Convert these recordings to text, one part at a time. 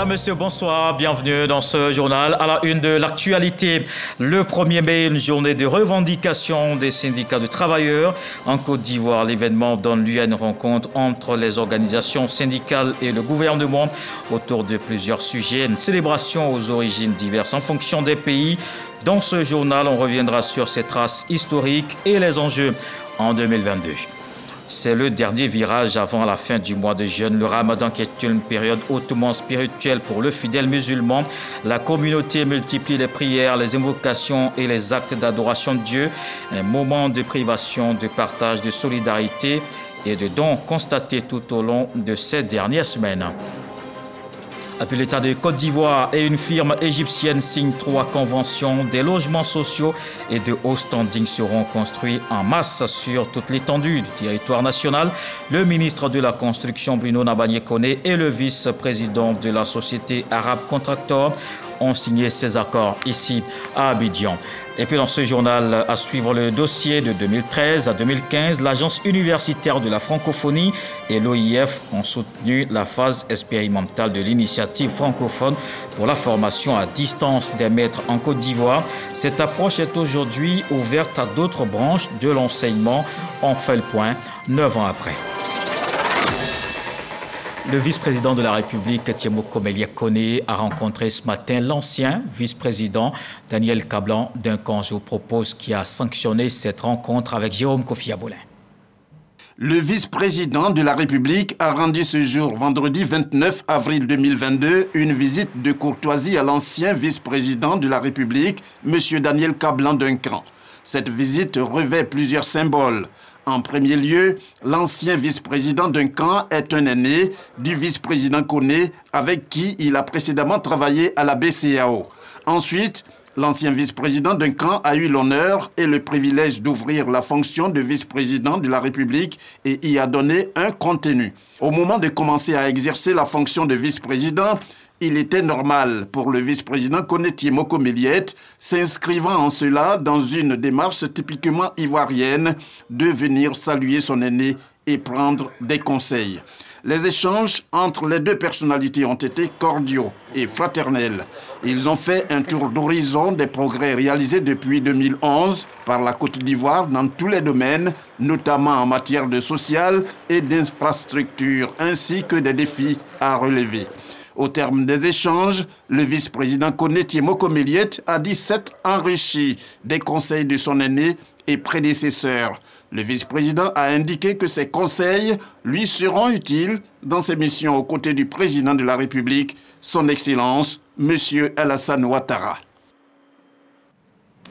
Mesdames, Messieurs, bonsoir. Bienvenue dans ce journal. À la une de l'actualité, le 1er mai, une journée de revendication des syndicats de travailleurs. En Côte d'Ivoire, l'événement donne lieu à une rencontre entre les organisations syndicales et le gouvernement autour de plusieurs sujets. Une célébration aux origines diverses en fonction des pays. Dans ce journal, on reviendra sur ces traces historiques et les enjeux en 2022. C'est le dernier virage avant la fin du mois de jeûne. Le Ramadan qui est une période hautement spirituelle pour le fidèle musulman. La communauté multiplie les prières, les invocations et les actes d'adoration de Dieu. Un moment de privation, de partage, de solidarité et de dons constatés tout au long de ces dernières semaines. Après l'État de Côte d'Ivoire et une firme égyptienne signent 3 conventions. Des logements sociaux et de haut standing seront construits en masse sur toute l'étendue du territoire national. Le ministre de la Construction, Bruno Nabagné-Koné, et le vice-président de la Société Arabe Contractor ont signé ces accords ici à Abidjan. Et puis dans ce journal, à suivre le dossier de 2013 à 2015, l'Agence universitaire de la francophonie et l'OIF ont soutenu la phase expérimentale de l'initiative francophone pour la formation à distance des maîtres en Côte d'Ivoire. Cette approche est aujourd'hui ouverte à d'autres branches de l'enseignement. On fait le point 9 ans après. Le vice-président de la République, Tiemoko Melia-Koné, a rencontré ce matin l'ancien vice-président Daniel Kablan-Duncan. Je vous propose qui a sanctionné cette rencontre avec Jérôme Kofi Abolin. Le vice-président de la République a rendu ce jour, vendredi 29 avril 2022, une visite de courtoisie à l'ancien vice-président de la République, M. Daniel Kablan-Duncan. Cette visite revêt plusieurs symboles. En premier lieu, l'ancien vice-président Duncan est un aîné du vice-président Koné avec qui il a précédemment travaillé à la BCEAO. Ensuite, l'ancien vice-président Duncan a eu l'honneur et le privilège d'ouvrir la fonction de vice-président de la République et y a donné un contenu. Au moment de commencer à exercer la fonction de vice-président, il était normal pour le vice-président Koné Tiemoko Méliette, s'inscrivant en cela dans une démarche typiquement ivoirienne, de venir saluer son aîné et prendre des conseils. Les échanges entre les deux personnalités ont été cordiaux et fraternels. Ils ont fait un tour d'horizon des progrès réalisés depuis 2011 par la Côte d'Ivoire dans tous les domaines, notamment en matière de social et d'infrastructure, ainsi que des défis à relever. Au terme des échanges, le vice-président Koné Tiemoko Méliette a dit s'être enrichi des conseils de son aîné et prédécesseur. Le vice-président a indiqué que ces conseils lui seront utiles dans ses missions aux côtés du président de la République, son Excellence, M. Alassane Ouattara.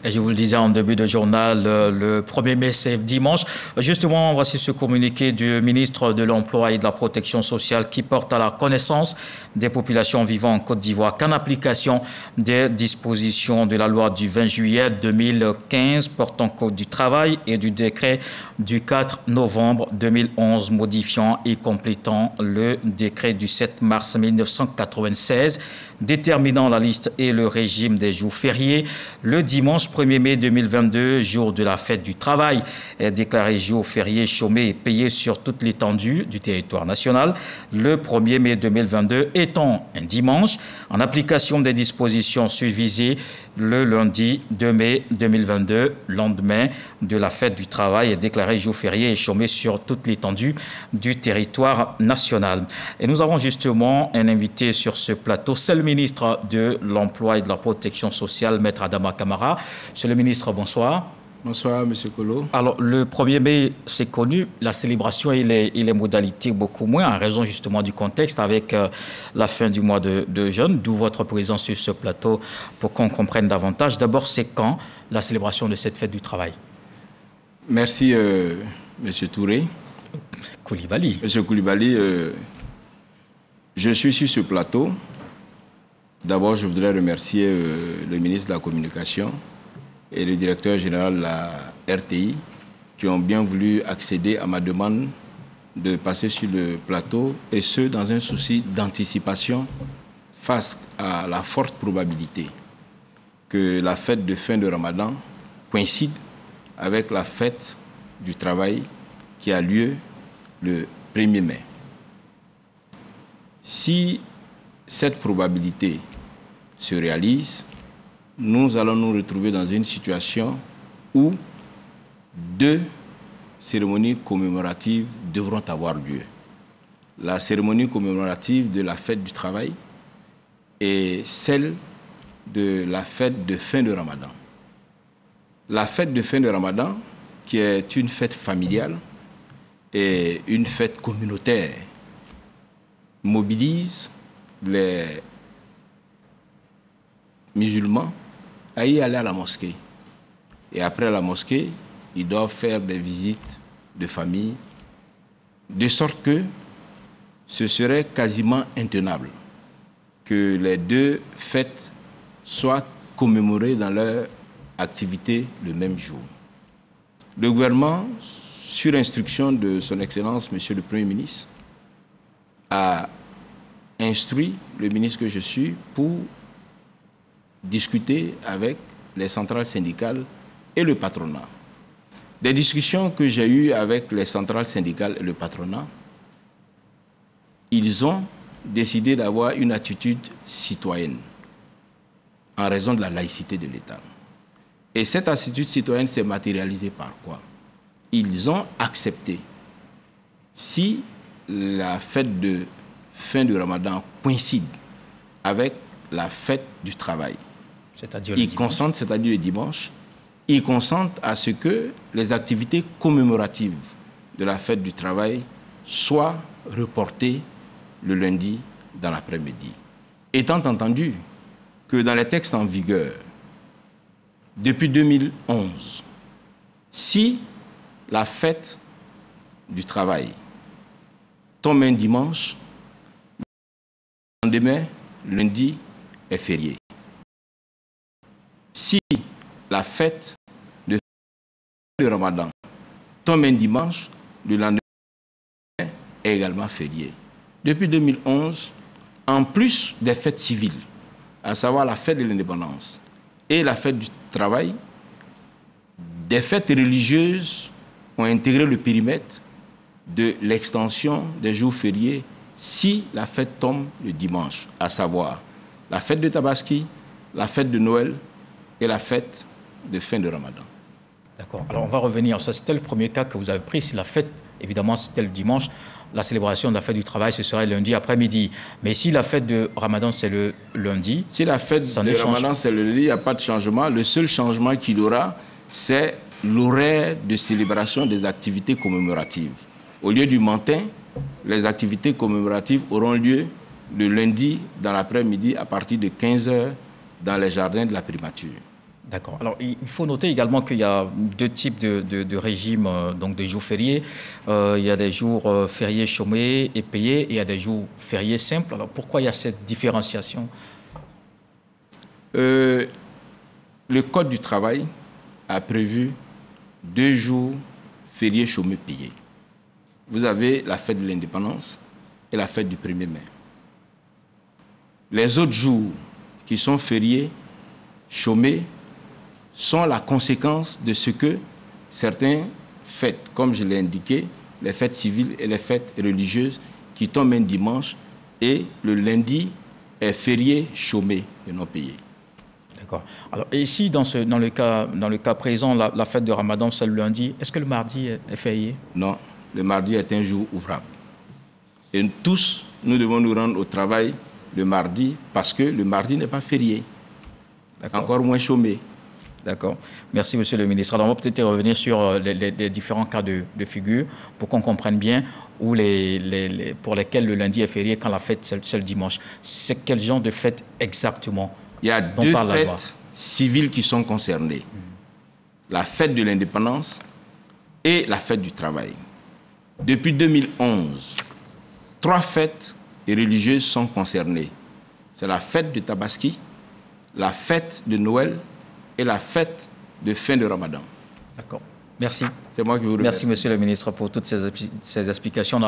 Et je vous le disais en début de journal, le 1er mai, c'est dimanche. Justement, voici ce communiqué du ministre de l'Emploi et de la Protection sociale qui porte à la connaissance des populations vivant en Côte d'Ivoire qu'en application des dispositions de la loi du 20 juillet 2015 portant Code du travail et du décret du 4 novembre 2011 modifiant et complétant le décret du 7 mars 1996 déterminant la liste et le régime des jours fériés. Le dimanche 1er mai 2022, jour de la fête du travail, est déclaré jour férié chômé et payé sur toute l'étendue du territoire national. Le 1er mai 2022 étant un dimanche, en application des dispositions susvisées, le lundi 2 mai 2022, lendemain de la fête du travail, est déclaré jour férié et chômé sur toute l'étendue du territoire national. Et nous avons justement un invité sur ce plateau, c'est le ministre de l'Emploi et de la Protection sociale, Maître Adama Camara. Monsieur le ministre, bonsoir. Bonsoir, M. Kolo. Alors, le 1er mai, c'est connu, la célébration et les modalités beaucoup moins, en raison justement du contexte avec la fin du mois de jeûne, d'où votre présence sur ce plateau pour qu'on comprenne davantage. D'abord, c'est quand la célébration de cette fête du travail? Merci, M. Touré. Koulibaly. M. Koulibaly, je suis sur ce plateau. D'abord, je voudrais remercier le ministre de la Communication et le directeur général de la RTI qui ont bien voulu accéder à ma demande de passer sur le plateau, et ce, dans un souci d'anticipation face à la forte probabilité que la fête de fin de Ramadan coïncide avec la fête du travail qui a lieu le 1er mai. Si cette probabilité se réalise, nous allons nous retrouver dans une situation où 2 cérémonies commémoratives devront avoir lieu. La cérémonie commémorative de la fête du travail et celle de la fête de fin de Ramadan. La fête de fin de Ramadan, qui est une fête familiale et une fête communautaire, mobilise les musulmans à y aller à la mosquée. Et après la mosquée, ils doivent faire des visites de famille, de sorte que ce serait quasiment intenable que les 2 fêtes soient commémorées dans leur activité le même jour. Le gouvernement, sur instruction de son Excellence, Monsieur le Premier ministre, a instruit le ministre que je suis pour discuter avec les centrales syndicales et le patronat. Des discussions que j'ai eues avec les centrales syndicales et le patronat, ils ont décidé d'avoir une attitude citoyenne en raison de la laïcité de l'État. Et cette attitude citoyenne s'est matérialisée par quoi? Ils ont accepté, si la fête de fin du Ramadan coïncide avec la fête du travail, ils consentent, c'est-à-dire le dimanche, ils consentent à ce que les activités commémoratives de la fête du travail soient reportées le lundi dans l'après-midi. Étant entendu que dans les textes en vigueur, depuis 2011, si la fête du travail tombe un dimanche, le lendemain, lundi, est férié. Si la fête de Ramadan tombe un dimanche, le lendemain est également férié. Depuis 2011, en plus des fêtes civiles, à savoir la fête de l'indépendance et la fête du travail, des fêtes religieuses ont intégré le périmètre de l'extension des jours fériés si la fête tombe le dimanche, à savoir la fête de Tabaski, la fête de Noël et la fête de fin de Ramadan. D'accord. Alors on va revenir. Ça, c'était le premier cas que vous avez pris. Si la fête, évidemment, c'était le dimanche, la célébration de la fête du travail, ce serait lundi après-midi. Mais si la fête de Ramadan, c'est le lundi... Si la fête de Ramadan, c'est le lundi, il n'y a pas de changement. Le seul changement qu'il y aura, c'est l'horaire de célébration des activités commémoratives. Au lieu du matin, les activités commémoratives auront lieu le lundi dans l'après-midi à partir de 15h dans les jardins de la primature. D'accord. Alors, il faut noter également qu'il y a 2 types de régimes, donc des jours fériés. Il y a des jours fériés chômés et payés et il y a des jours fériés simples. Alors, pourquoi il y a cette différenciation? Le Code du travail a prévu 2 jours fériés chômés payés. Vous avez la fête de l'indépendance et la fête du 1er mai. Les autres jours qui sont fériés chômés sont la conséquence de ce que certains fêtes, comme je l'ai indiqué, les fêtes civiles et les fêtes religieuses qui tombent un dimanche et le lundi est férié chômé et non payé. D'accord. Alors ici, dans le cas présent, la fête de Ramadan, c'est le lundi. Est-ce que le mardi est férié? Non, le mardi est un jour ouvrable. Et tous, nous devons nous rendre au travail le mardi parce que le mardi n'est pas férié. Encore moins chômé. D'accord. Merci, Monsieur le ministre. Alors, on va peut-être revenir sur les différents cas de figure pour qu'on comprenne bien où pour lesquels le lundi est férié quand la fête, c'est le dimanche. C'est quel genre de fête exactement? Il y a 2 fêtes civiles qui sont concernées. La fête de l'indépendance et la fête du travail. Depuis 2011, 3 fêtes religieuses sont concernées. C'est la fête de Tabaski, la fête de Noël et la fête de fin de Ramadan. D'accord. Merci. C'est moi qui vous remercie. Merci, Monsieur le ministre, pour toutes ces explications.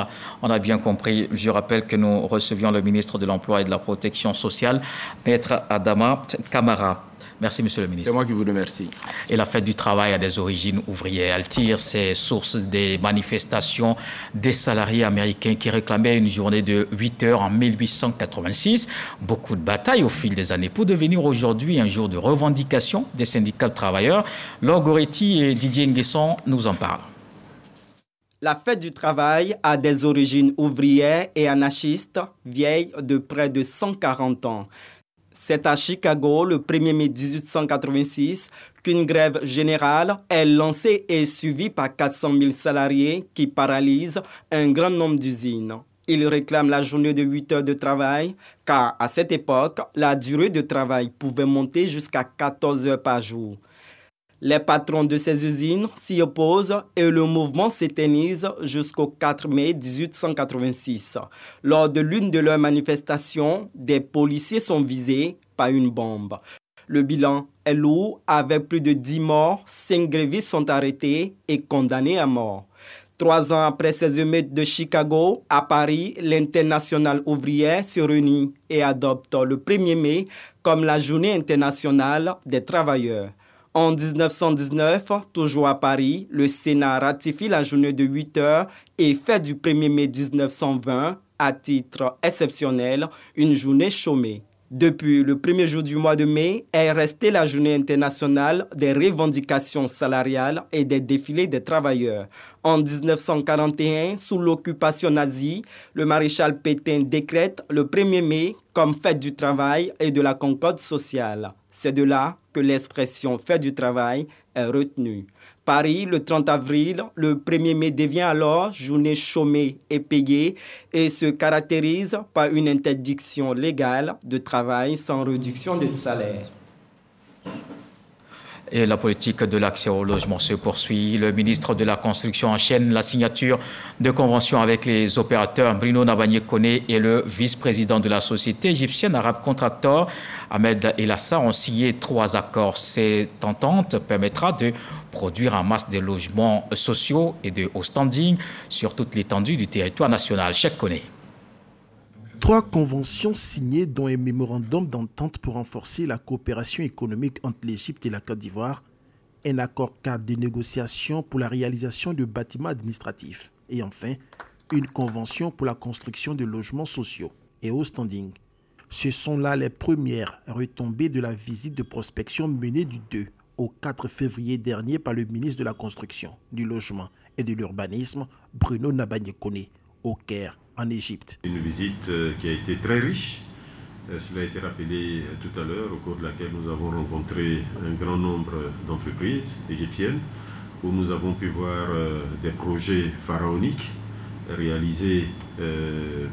On a bien compris. Je rappelle que nous recevions le ministre de l'Emploi et de la Protection sociale, Maître Adama Camara. Merci, monsieur le ministre. C'est moi qui vous remercie. Et la fête du travail a des origines ouvrières. Elle tire ses sources des manifestations des salariés américains qui réclamaient une journée de 8 heures en 1886. Beaucoup de batailles au fil des années pour devenir aujourd'hui un jour de revendication des syndicats de travailleurs. Laure Goretti et Didier Nguesson nous en parlent. La fête du travail a des origines ouvrières et anarchistes vieilles de près de 140 ans. C'est à Chicago, le 1er mai 1886, qu'une grève générale est lancée et suivie par 400 000 salariés qui paralysent un grand nombre d'usines. Ils réclament la journée de 8 heures de travail, car à cette époque, la durée de travail pouvait monter jusqu'à 14 heures par jour. Les patrons de ces usines s'y opposent et le mouvement s'éternise jusqu'au 4 mai 1886. Lors de l'une de leurs manifestations, des policiers sont visés par une bombe. Le bilan est lourd, avec plus de 10 morts, 5 grévistes sont arrêtés et condamnés à mort. 3 ans après ces émeutes de Chicago, à Paris, l'Internationale ouvrière se réunit et adopte le 1er mai comme la journée internationale des travailleurs. En 1919, toujours à Paris, le Sénat ratifie la journée de 8 heures et fait du 1er mai 1920, à titre exceptionnel, une journée chômée. Depuis le premier jour du mois de mai est restée la journée internationale des revendications salariales et des défilés des travailleurs. En 1941, sous l'occupation nazie, le maréchal Pétain décrète le 1er mai comme fête du travail et de la concorde sociale. C'est de là que l'expression fête du travail est retenue. Paris, le 30 avril, le 1er mai devient alors journée chômée et payée et se caractérise par une interdiction légale de travail sans réduction de salaire. Et la politique de l'accès au logement se poursuit. Le ministre de la Construction enchaîne la signature de conventions avec les opérateurs. Bruno Nabagné-Kone et le vice-président de la société égyptienne Arabe Contractor, Ahmed Elassa, ont signé 3 accords. Cette entente permettra de produire en masse des logements sociaux et de haut standing sur toute l'étendue du territoire national. Cheikh Kone. 3 conventions signées, dont un mémorandum d'entente pour renforcer la coopération économique entre l'Égypte et la Côte d'Ivoire, un accord cadre de négociation pour la réalisation de bâtiments administratifs et enfin une convention pour la construction de logements sociaux et haut standing. Ce sont là les premières retombées de la visite de prospection menée du 2 au 4 février dernier par le ministre de la Construction, du Logement et de l'Urbanisme, Bruno Nabagné-Kone, au Caire, en Égypte. Une visite qui a été très riche. Cela a été rappelé tout à l'heure, au cours de laquelle nous avons rencontré un grand nombre d'entreprises égyptiennes, où nous avons pu voir des projets pharaoniques réalisés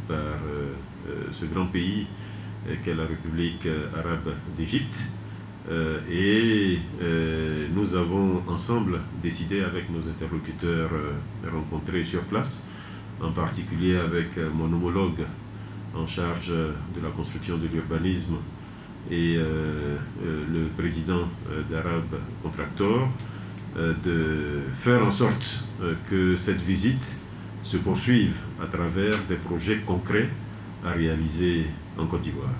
par ce grand pays qu'est la République arabe d'Égypte. Et nous avons ensemble décidé avec nos interlocuteurs rencontrés sur place, en particulier avec mon homologue en charge de la construction de l'urbanisme et le président d'Arabe Contractor, de faire en sorte que cette visite se poursuive à travers des projets concrets à réaliser en Côte d'Ivoire.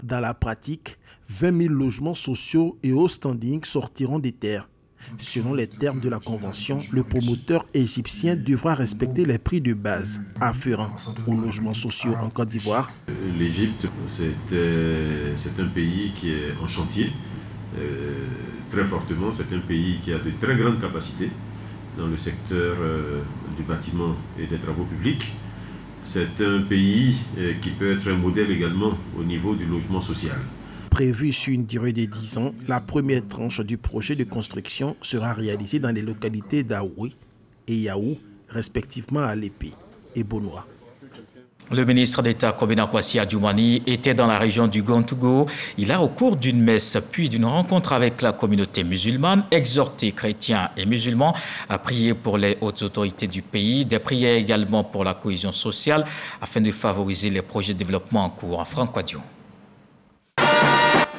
Dans la pratique, 20 000 logements sociaux et haut standing sortiront des terres. Selon les termes de la convention, le promoteur égyptien devra respecter les prix de base afférents aux logements sociaux en Côte d'Ivoire. L'Égypte, c'est un pays qui est en chantier, très fortement. C'est un pays qui a de très grandes capacités dans le secteur du bâtiment et des travaux publics. C'est un pays qui peut être un modèle également au niveau du logement social. Prévue sur une durée de 10 ans, la première tranche du projet de construction sera réalisée dans les localités d'Aoué et Yaou, respectivement à Lépé et Bonoua. Le ministre d'État Kobena Kwasi Adjoumani était dans la région du Gontougo. Il a, au cours d'une messe puis d'une rencontre avec la communauté musulmane, exhorté chrétiens et musulmans à prier pour les hautes autorités du pays, des prières également pour la cohésion sociale afin de favoriser les projets de développement en cours. En Franck Quadion.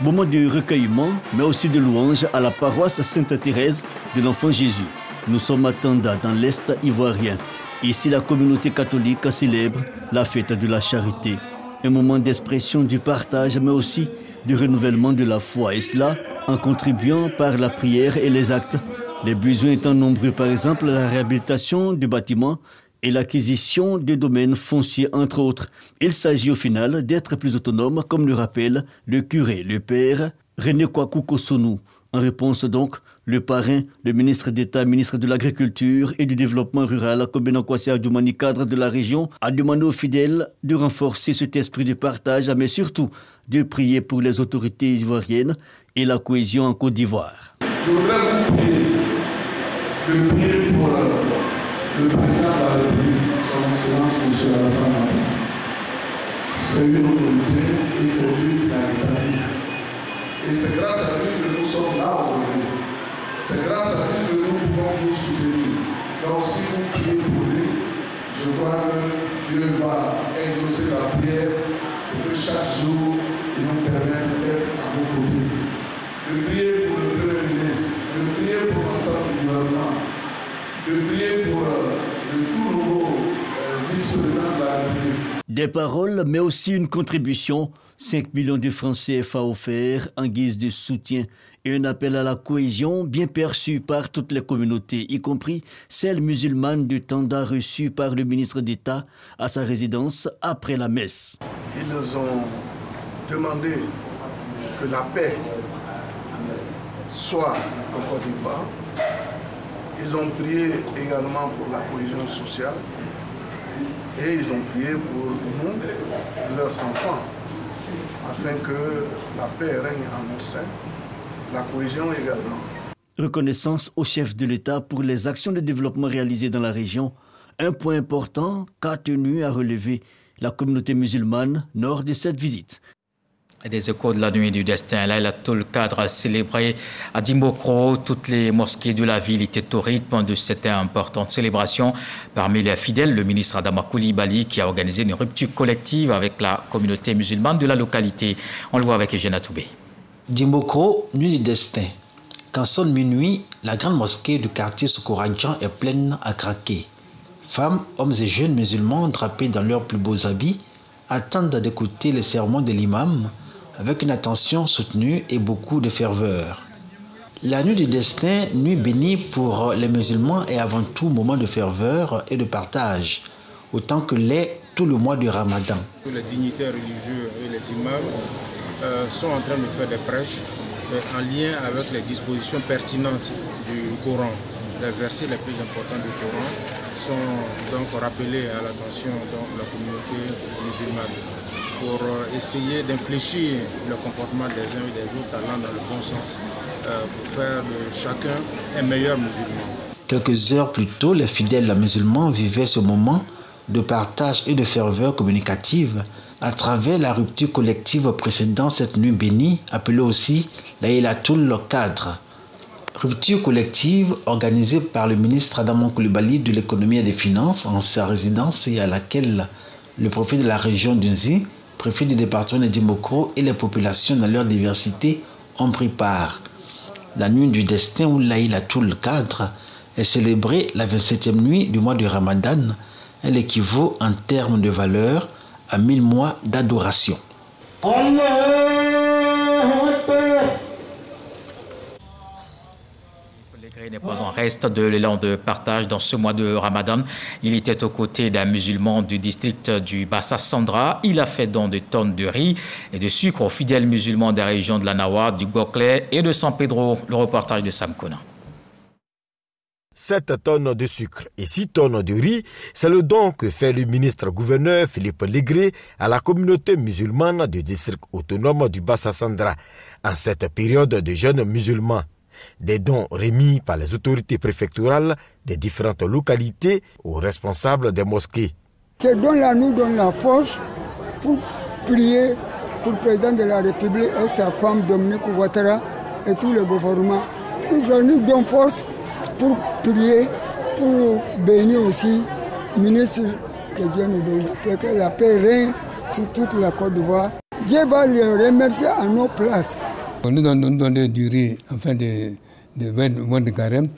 Moment de recueillement, mais aussi de louange à la paroisse Sainte-Thérèse de l'Enfant Jésus. Nous sommes à Tanda, dans l'Est ivoirien. Ici, la communauté catholique célèbre la fête de la charité. Un moment d'expression du partage, mais aussi du renouvellement de la foi. Et cela en contribuant par la prière et les actes. Les besoins étant nombreux, par exemple la réhabilitation du bâtiment et l'acquisition de domaines fonciers, entre autres. Il s'agit au final d'être plus autonome, comme le rappelle le curé, le père René Kwaku Kosonou. En réponse donc, le parrain, le ministre d'État, ministre de l'Agriculture et du Développement rural, Kobena Kwasi Adjoumani, cadre de la région, a demandé aux fidèles de renforcer cet esprit de partage, mais surtout de prier pour les autorités ivoiriennes et la cohésion en Côte d'Ivoire. Je voudrais vous prier pour le président de la République, son Excellence M. Alassane Ouattara. C'est une autorité et c'est lui qui l'a établi. Et c'est grâce à lui que nous sommes là aujourd'hui. C'est grâce à lui que nous pouvons vous soutenir. Donc si vous priez pour lui, je crois que Dieu va exaucer la prière pour que chaque jour il nous permette d'être à vos côtés. De prier pour le Premier ministre, de prier pour l'ensemble du gouvernement, de prier pour le tout nouveau vice-président de la République. Des paroles, mais aussi une contribution. 5 millions de francs CFA offerts en guise de soutien et un appel à la cohésion bien perçu par toutes les communautés, y compris celles musulmanes de Tanda reçues par le ministre d'État à sa résidence après la messe. Ils nous ont demandé que la paix soit en Côte d'Ivoire. Ils ont prié également pour la cohésion sociale et ils ont prié pour nous, leurs enfants, afin que la paix règne en notre sein, la cohésion également. Reconnaissance au chef de l'État pour les actions de développement réalisées dans la région, un point important qu'a tenu à relever la communauté musulmane lors de cette visite. Des échos de la nuit du destin. Là, tout le cadre célébré à Dimbokro. Toutes les mosquées de la ville étaient au rythme de cette importante célébration. Parmi les fidèles, le ministre Adama Coulibaly qui a organisé une rupture collective avec la communauté musulmane de la localité. On le voit avec Eugène Atoubé. Dimbokro, nuit du destin. Quand sonne minuit, la grande mosquée du quartier Sokoradjan est pleine à craquer. Femmes, hommes et jeunes musulmans drapés dans leurs plus beaux habits attendent d'écouter les sermons de l'imam avec une attention soutenue et beaucoup de ferveur. La nuit du destin, nuit bénie pour les musulmans, est avant tout moment de ferveur et de partage, autant que l'est tout le mois du Ramadan. Les dignitaires religieux et les imams sont en train de faire des prêches en lien avec les dispositions pertinentes du Coran. Les versets les plus importants du Coran sont donc rappelés à l'attention de la communauté musulmane, pour essayer d'infléchir le comportement des uns et des autres allant dans le bon sens, pour faire de chacun un meilleur musulman. Quelques heures plus tôt, les fidèles musulmans vivaient ce moment de partage et de ferveur communicative à travers la rupture collective précédant cette nuit bénie, appelée aussi Laylatul Qadr. Rupture collective organisée par le ministre Adama Coulibaly de l'économie et des finances en sa résidence et à laquelle le préfet de la région d'Unzi, préfet du département de Dimbokro et les populations dans leur diversité ont pris part. La nuit du destin ou Laylatul Qadr est célébrée la 27e nuit du mois de Ramadan. Elle équivaut en termes de valeur à 1000 mois d'adoration. N'est pas en reste de l'élan de partage dans ce mois de Ramadan. Il était aux côtés d'un musulman du district du Bassa Sandra. Il a fait don de tonnes de riz et de sucre aux fidèles musulmans des régions de la Nawa, du Gokle et de San Pedro. Le reportage de Sam Kona. 7 tonnes de sucre et 6 tonnes de riz, c'est le don que fait le ministre-gouverneur Philippe Légré à la communauté musulmane du district autonome du Bassa Sandra en cette période de jeûne musulman. Des dons remis par les autorités préfectorales des différentes localités aux responsables des mosquées. Ces dons-là nous donnent la force pour prier pour le président de la République et sa femme Dominique Ouattara et tout le gouvernement. Ils nous donnent force pour prier, pour bénir aussi le ministre, que Dieu nous donne la paix, que la paix règne sur toute la Côte d'Ivoire. Dieu va les remercier à nos places. Nous donnons du riz en fin de mois de carême,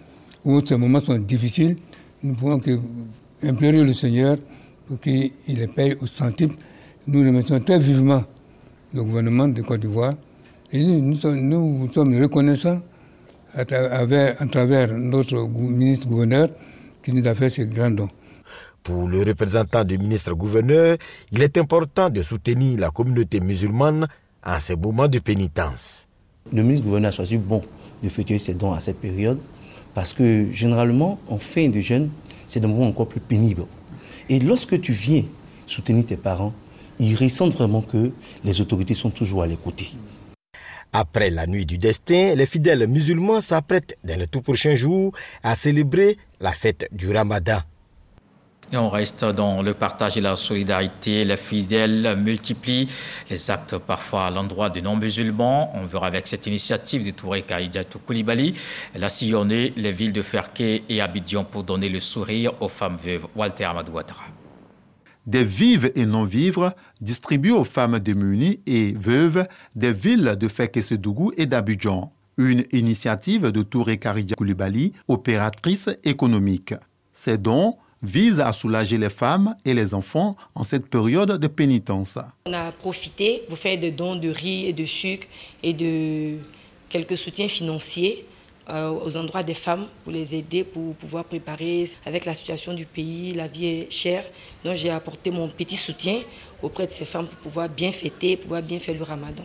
où ces moments sont difficiles. Nous pouvons implorer le Seigneur pour qu'il les paye au centime. Nous remercions très vivement le gouvernement de Côte d'Ivoire Et nous sommes reconnaissants à travers notre ministre-gouverneur qui nous a fait ce grand don. Pour le représentant du ministre-gouverneur, il est important de soutenir la communauté musulmane en ces moments de pénitence. Le ministre-gouverneur a choisi de fêter ses dons à cette période parce que généralement, en fin de jeûne, c'est des moments encore plus pénibles. Et lorsque tu viens soutenir tes parents, ils ressentent vraiment que les autorités sont toujours à l'écoute. Après la nuit du destin, les fidèles musulmans s'apprêtent dans les tout prochains jours à célébrer la fête du Ramadan. Et on reste dans le partage et la solidarité. Les fidèles multiplient les actes parfois à l'endroit de non-musulmans. On verra avec cette initiative de Touré Kaidiatou Koulibaly. Elle a sillonné les villes de Ferké et Abidjan pour donner le sourire aux femmes veuves. Walter Amadou Ouattara. Des vives et non-vivres distribués aux femmes démunies et veuves des villes de Ferké-Sédougou et d'Abidjan. Une initiative de Touré Kaidiatou Koulibaly, opératrice économique. Ces dons vise à soulager les femmes et les enfants en cette période de pénitence. On a profité pour faire des dons de riz et de sucre et de quelques soutiens financiers aux endroits des femmes pour les aider, pour pouvoir préparer. Avec la situation du pays, la vie est chère, donc j'ai apporté mon petit soutien auprès de ces femmes pour pouvoir bien fêter, pouvoir bien faire le ramadan.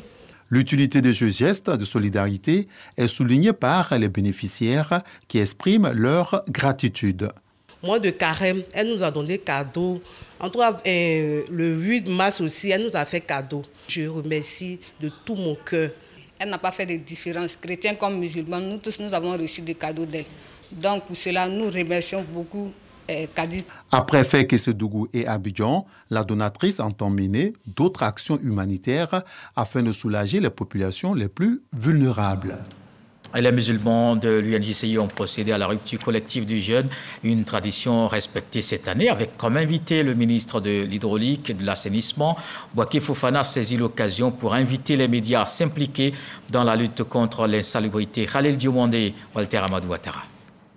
L'utilité de ce geste de solidarité est soulignée par les bénéficiaires qui expriment leur gratitude. Mois de carême, elle nous a donné cadeau. En tout cas, le 8 mars aussi, elle nous a fait cadeau. Je remercie de tout mon cœur. Elle n'a pas fait de différence. Chrétiens comme musulmans, nous tous, nous avons reçu des cadeaux d'elle. Donc pour cela, nous remercions beaucoup Kadi. Après Ferké-Sédougou et Abidjan, la donatrice entend mener d'autres actions humanitaires afin de soulager les populations les plus vulnérables. Et les musulmans de l'UNJCI ont procédé à la rupture collective du jeûne, une tradition respectée cette année, avec comme invité le ministre de l'Hydraulique et de l'Assainissement. Bouaké Fofana a saisi l'occasion pour inviter les médias à s'impliquer dans la lutte contre l'insalubrité. Khalil Diomandé, Walter Amadou Ouattara.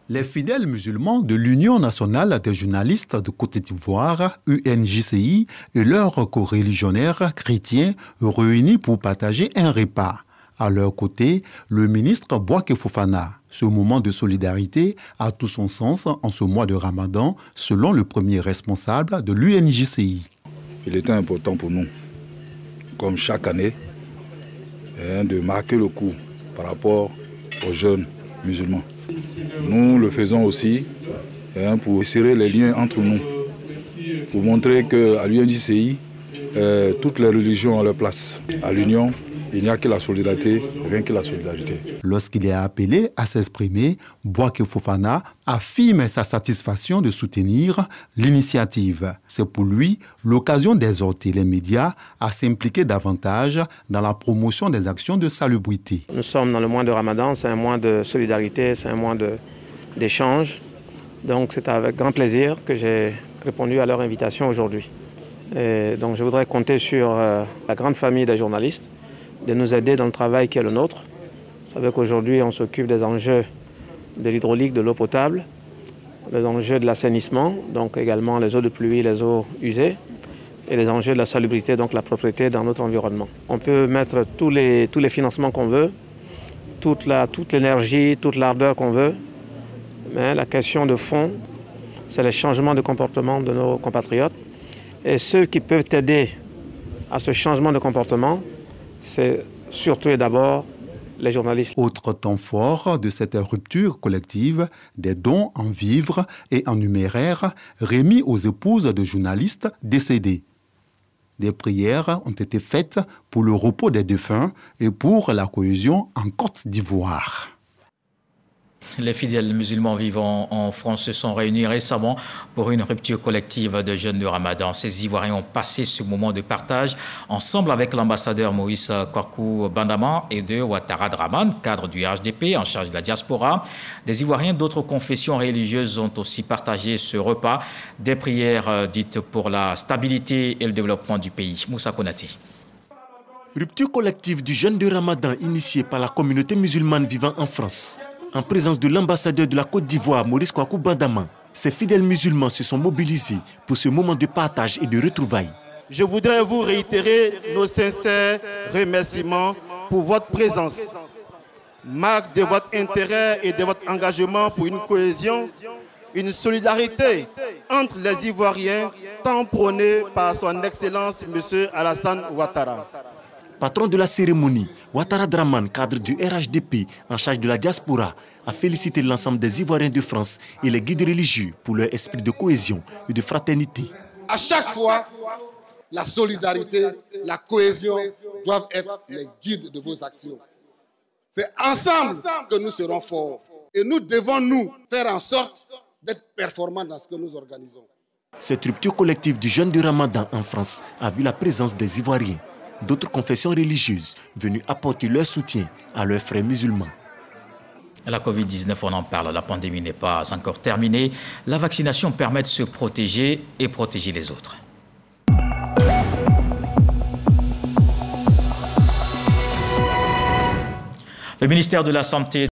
Les fidèles musulmans de l'Union nationale des journalistes de Côte d'Ivoire, UNJCI, et leurs coreligionnaires chrétiens réunis pour partager un repas. À leur côté, le ministre Bouaké Fofana. Ce moment de solidarité a tout son sens en ce mois de Ramadan, selon le premier responsable de l'UNJCI. Il était important pour nous, comme chaque année, de marquer le coup par rapport aux jeunes musulmans. Nous le faisons aussi pour serrer les liens entre nous, pour montrer qu'à l'UNJCI, toutes les religions ont leur place. À l'Union, il n'y a que la solidarité, rien que la solidarité. Lorsqu'il est appelé à s'exprimer, Bouaké Fofana affirme sa satisfaction de soutenir l'initiative. C'est pour lui l'occasion d'exhorter les médias à s'impliquer davantage dans la promotion des actions de salubrité. Nous sommes dans le mois de Ramadan, c'est un mois de solidarité, c'est un mois d'échange. Donc c'est avec grand plaisir que j'ai répondu à leur invitation aujourd'hui. Donc je voudrais compter sur la grande famille des journalistes de nous aider dans le travail qui est le nôtre. Vous savez qu'aujourd'hui, on s'occupe des enjeux de l'hydraulique, de l'eau potable, les enjeux de l'assainissement, donc également les eaux de pluie, les eaux usées, et les enjeux de la salubrité, donc la propreté dans notre environnement. On peut mettre tous les financements qu'on veut, toute l'énergie, toute l'ardeur qu'on veut, mais la question de fond, c'est le changement de comportement de nos compatriotes. Et ceux qui peuvent aider à ce changement de comportement, c'est surtout et d'abord les journalistes. Autre temps fort de cette rupture collective, des dons en vivres et en numéraire remis aux épouses de journalistes décédés. Des prières ont été faites pour le repos des défunts et pour la cohésion en Côte d'Ivoire. Les fidèles musulmans vivant en France se sont réunis récemment pour une rupture collective de jeûne de Ramadan. Ces Ivoiriens ont passé ce moment de partage ensemble avec l'ambassadeur Maurice Korkou Bandama et de Ouattara Draman, cadre du HDP en charge de la diaspora. Des Ivoiriens d'autres confessions religieuses ont aussi partagé ce repas. Des prières dites pour la stabilité et le développement du pays. Moussa Konaté. Rupture collective du jeûne de Ramadan initiée par la communauté musulmane vivant en France. En présence de l'ambassadeur de la Côte d'Ivoire, Maurice Korkou Bandama, ces fidèles musulmans se sont mobilisés pour ce moment de partage et de retrouvailles. Je voudrais vous réitérer nos sincères remerciements pour votre présence, marque de votre intérêt et de votre engagement pour une cohésion, une solidarité entre les Ivoiriens, tant prônée par son Excellence M. Alassane Ouattara. Patron de la cérémonie, Ouattara Draman, cadre du RHDP en charge de la diaspora, a félicité l'ensemble des Ivoiriens de France et les guides religieux pour leur esprit de cohésion et de fraternité. À chaque fois, la solidarité, la cohésion doivent être les guides de vos actions. C'est ensemble que nous serons forts. Et nous devons nous faire en sorte d'être performants dans ce que nous organisons. Cette rupture collective du jeûne du Ramadan en France a vu la présence des Ivoiriens, d'autres confessions religieuses venues apporter leur soutien à leurs frères musulmans. La Covid-19, on en parle, la pandémie n'est pas encore terminée. La vaccination permet de se protéger et protéger les autres. Le ministère de la Santé